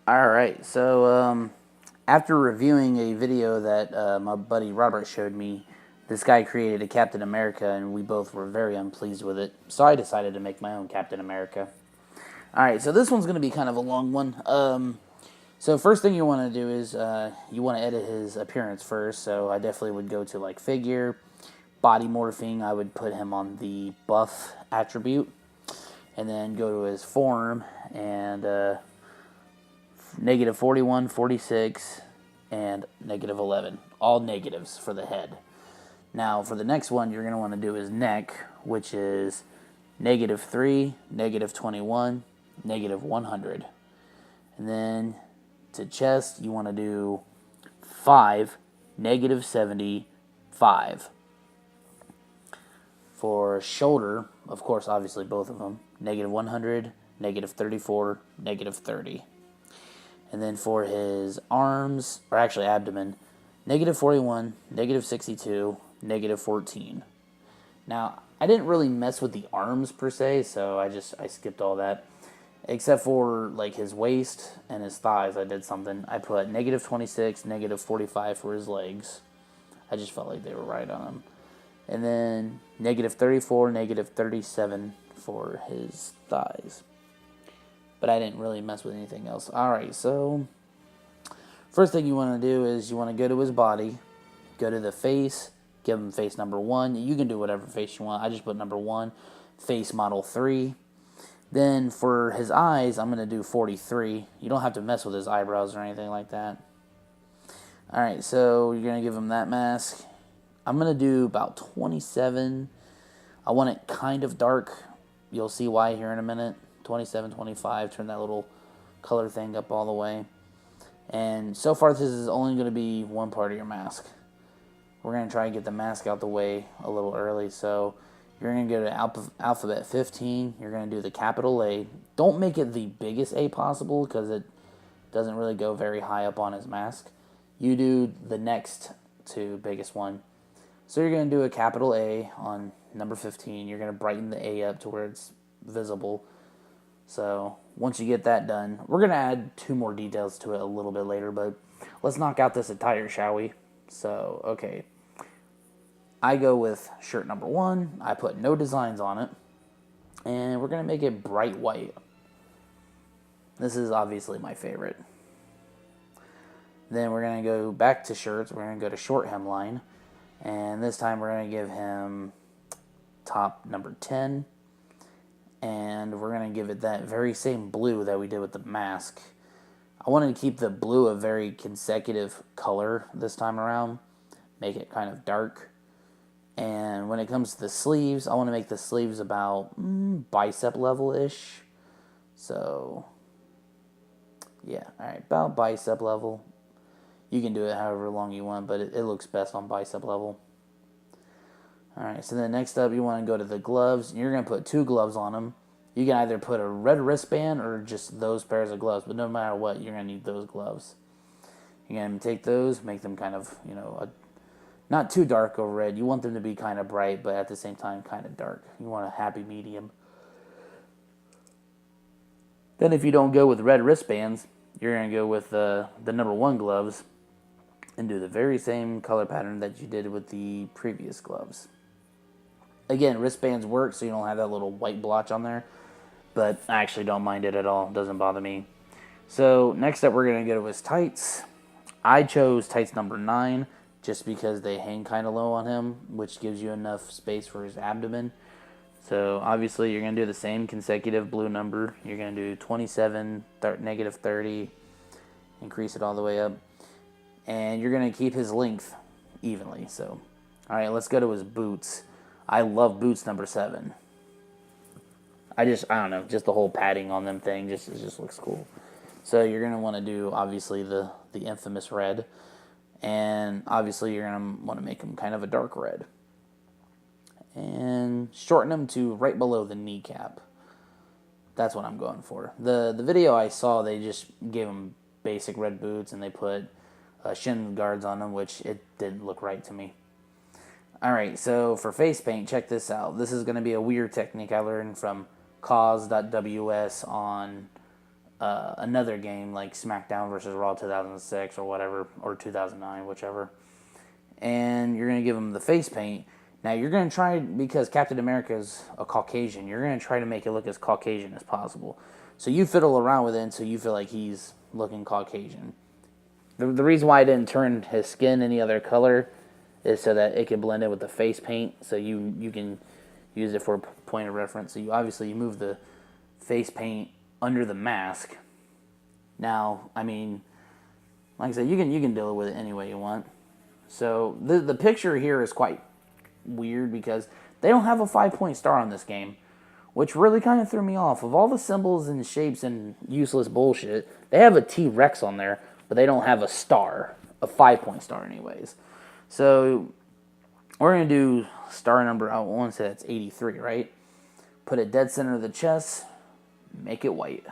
Alright, so after reviewing a video that my buddy Robert showed me, this guy created a Captain America, and we both were very unpleased with it. So I decided to make my own Captain America. Alright, so this one's going to be kind of a long one. So first thing you want to do is you want to edit his appearance first. So I definitely would go to like figure, body morphing. I would put him on the buff attribute, and then go to his form and negative 41, 46, and negative 11. All negatives for the head. Now, for the next one, you're going to want to do his neck, which is negative 3, negative 21, negative 100. And then to chest, you want to do 5, negative 75. For shoulder, of course, obviously both of them, negative 100, negative 34, negative 30. And then for his arms, or actually abdomen, negative 41, negative 62, negative 14. Now, I didn't really mess with the arms per se, so I skipped all that. Except for like his waist and his thighs, I did something. I put negative 26, negative 45 for his legs. I just felt like they were right on him. And then negative 34, negative 37 for his thighs. But I didn't really mess with anything else. Alright, so first thing you want to do is you want to go to his body, go to the face, give him face number 1. You can do whatever face you want. I just put number 1, face model 3. Then for his eyes, I'm going to do 43. You don't have to mess with his eyebrows or anything like that. Alright, so you're going to give him that mask. I'm going to do about 27. I want it kind of dark. You'll see why here in a minute. 27, 25, turn that little color thing up all the way. And so far this is only going to be one part of your mask. We're going to try and get the mask out the way a little early. So you're going to go to alphabet 15. You're going to do the capital A. Don't make it the biggest A possible because it doesn't really go very high up on his mask. You do the next to biggest one. So you're going to do a capital A on number 15. You're going to brighten the A up to where it's visible. So once you get that done, we're going to add 2 more details to it a little bit later, but let's knock out this attire, shall we? So, okay. I go with shirt number 1. I put no designs on it, and we're going to make it bright white. This is obviously my favorite. Then we're going to go back to shirts. We're going to go to short hemline, and this time we're going to give him top number 10. And we're going to give it that very same blue that we did with the mask. I wanted to keep the blue a very consecutive color this time around. Make it kind of dark. And when it comes to the sleeves, I want to make the sleeves about bicep level-ish. So, yeah, alright, about bicep level. You can do it however long you want, but it looks best on bicep level. Alright, so then next up you want to go to the gloves. You're going to put 2 gloves on them. You can either put a red wristband or just those pairs of gloves, but no matter what, you're going to need those gloves. You're going to take those, make them kind of, not too dark or red. You want them to be kind of bright, but at the same time kind of dark. You want a happy medium. Then if you don't go with red wristbands, you're going to go with the number 1 gloves and do the very same color pattern that you did with the previous gloves. Again, wristbands work so you don't have that little white blotch on there, but I actually don't mind it at all. It doesn't bother me. So next up we're going to go to his tights. I chose tights number 9 just because they hang kind of low on him, which gives you enough space for his abdomen. So obviously you're going to do the same consecutive blue number. You're going to do 27, negative 30, increase it all the way up. And you're going to keep his length evenly. So, all right, let's go to his boots. I love boots number 7. I don't know, just the whole padding on them thing just looks cool. So you're going to want to do, obviously, the infamous red. And obviously you're going to want to make them kind of a dark red. And shorten them to right below the kneecap. That's what I'm going for. The video I saw, they just gave them basic red boots and they put shin guards on them, which it didn't look right to me. Alright, so for face paint, check this out. This is going to be a weird technique I learned from cause.ws on another game like Smackdown versus Raw 2006 or whatever, or 2009, whichever. And you're going to give him the face paint. Now you're going to try, because Captain America is a Caucasian, you're going to try to make it look as Caucasian as possible. So you fiddle around with it until you feel like he's looking Caucasian. The reason why I didn't turn his skin any other color is so that it can blend in with the face paint, so you can use it for a point of reference. So you move the face paint under the mask. Now, I mean, like I said, you can deal with it any way you want. So the picture here is quite weird because they don't have a 5-point star on this game, which really kind of threw me off. Of all the symbols and shapes and useless bullshit, they have a T-Rex on there, but they don't have a star, a 5-point star anyways. So we're going to do star number, I want to say that's 83, right? Put it dead center of the chest, make it white.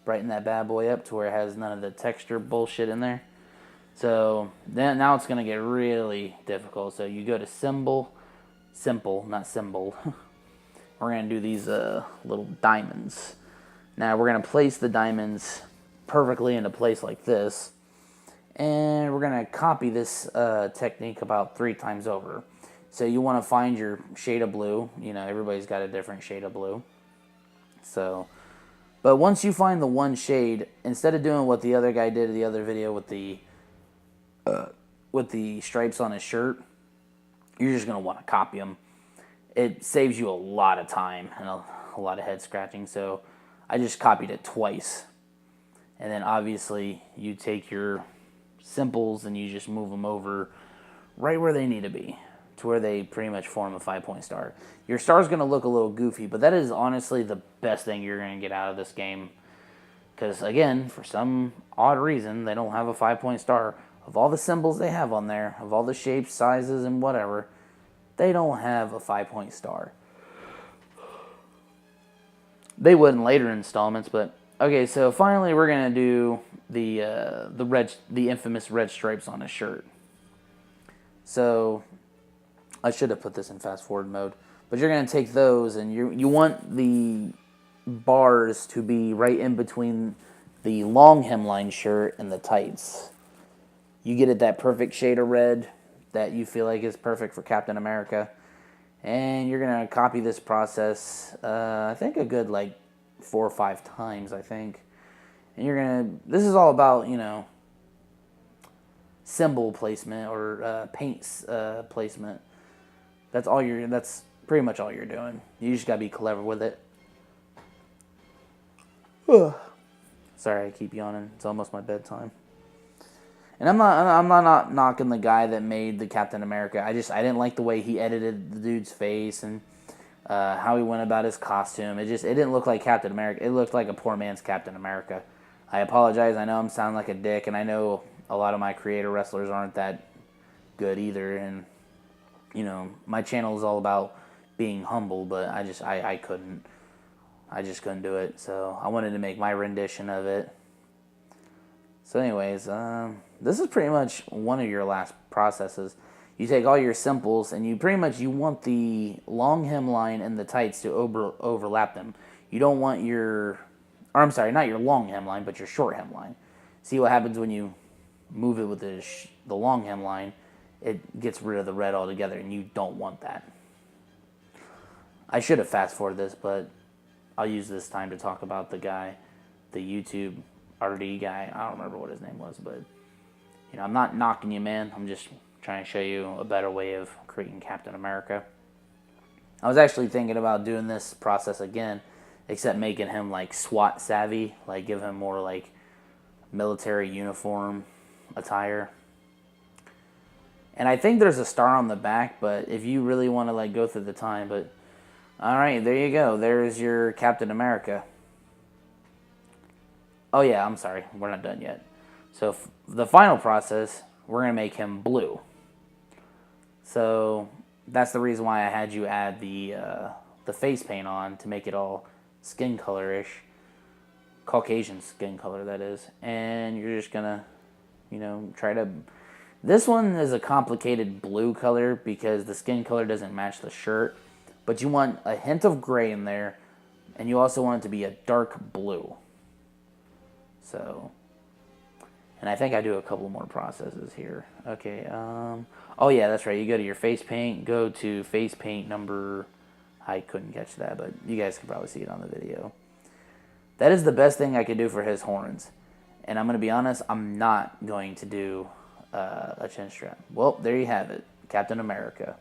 Brighten that bad boy up to where it has none of the texture bullshit in there. So then now it's going to get really difficult. So you go to simple, not symbol. We're going to do these little diamonds. Now we're going to place the diamonds perfectly into place like this. And we're going to copy this technique about 3 times over. So you want to find your shade of blue. You know, everybody's got a different shade of blue. So, but once you find the one shade, instead of doing what the other guy did in the other video with the stripes on his shirt, you're just going to want to copy them. It saves you a lot of time and a lot of head scratching. So I just copied it twice. And then obviously you take your simples and you just move them over right where they need to be, to where they pretty much form a 5-point star. Your star's going to look a little goofy, but that is honestly the best thing you're going to get out of this game. Because again, for some odd reason, they don't have a 5-point star. Of all the symbols they have on there, of all the shapes, sizes, and whatever, they don't have a 5-point star. They would in later installments, but okay. So finally, we're gonna do the infamous red stripes on his shirt. So I should have put this in fast forward mode, but you're gonna take those, and you want the bars to be right in between the long hemline shirt and the tights. You get it that perfect shade of red that you feel like is perfect for Captain America. And you're going to copy this process, I think a good like 4 or 5 times, I think. And you're going to, this is all about, you know, symbol placement or paints placement. That's pretty much all you're doing. You just got to be clever with it. Sorry, I keep yawning. It's almost my bedtime. And I'm not knocking the guy that made the Captain America. I didn't like the way he edited the dude's face and how he went about his costume. It didn't look like Captain America. It looked like a poor man's Captain America. I apologize. I know I'm sounding like a dick, and I know a lot of my creator wrestlers aren't that good either. And you know, my channel is all about being humble, but I just couldn't do it. So I wanted to make my rendition of it. So anyways, this is pretty much one of your last processes. You take all your simples and you want the long hemline and the tights to overlap them. You don't want not your long hemline, but your short hemline. See what happens when you move it with the long hemline? It gets rid of the red altogether, and you don't want that. I should have fast forwarded this, but I'll use this time to talk about the guy, the YouTube RD guy. I don't remember what his name was, but you know, I'm not knocking you, man. I'm just trying to show you a better way of creating Captain America. I was actually thinking about doing this process again, except making him like SWAT savvy, like give him more like military uniform attire. And I think there's a star on the back, but if you really want to like go through the time, but all right, there you go. There's your Captain America. Oh yeah, I'm sorry, we're not done yet. So the final process, we're going to make him blue. So that's the reason why I had you add the face paint on, to make it all skin color-ish. Caucasian skin color, that is. And you're just going to, you know, try to... This one is a complicated blue color because the skin color doesn't match the shirt. But you want a hint of gray in there, and you also want it to be a dark blue. So, and I think I do a couple more processes here. Okay, oh yeah, that's right. You go to your face paint, go to face paint number, I couldn't catch that, but you guys can probably see it on the video. That is the best thing I could do for his horns. And I'm going to be honest, I'm not going to do a chin strap. Well, there you have it. Captain America.